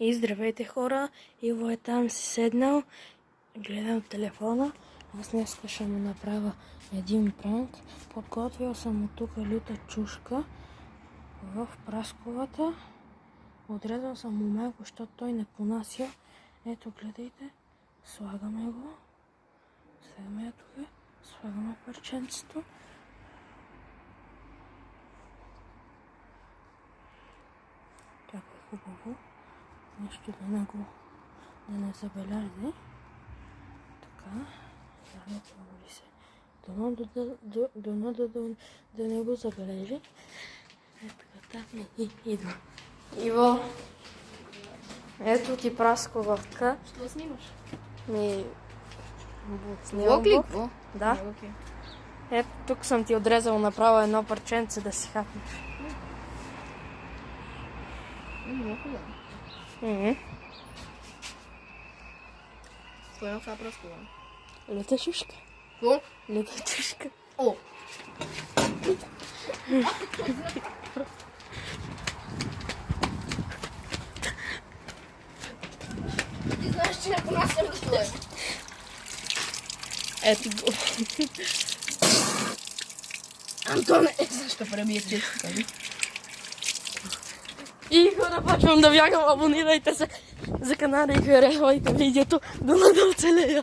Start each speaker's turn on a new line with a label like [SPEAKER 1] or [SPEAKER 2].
[SPEAKER 1] И здравейте хора, Иво е там си седнал, гледам телефона. Аз днес ще му направя един пранк. Подготвил съм от тук люта чушка в прасковата. Отрезал съм му малко, защото той не понася. Ето гледайте, слагаме го. Слагаме я тук, слагаме парченцето. Как е хубаво. Нещо да не забелязе. Така, заедно ли се. Дано да не го забележи. Ето така, идва. Иво, ето ти прасковата.
[SPEAKER 2] Що снимаш?
[SPEAKER 1] Влог
[SPEAKER 2] ли?
[SPEAKER 1] Да. Ето тук съм ти отрезал направо едно парченце да си хапнеш.
[SPEAKER 2] Какво е това праскова?
[SPEAKER 1] Люта чушка.
[SPEAKER 2] Какво?
[SPEAKER 1] Люта чушка.
[SPEAKER 2] О! Ти знаеш, че не понасям листове.
[SPEAKER 1] Ето го.
[SPEAKER 2] Антоне, защо пребие честика ми?
[SPEAKER 1] И хора, почвам да бягам, абонирайте се за канала и харесвайте видеото, да оцелея.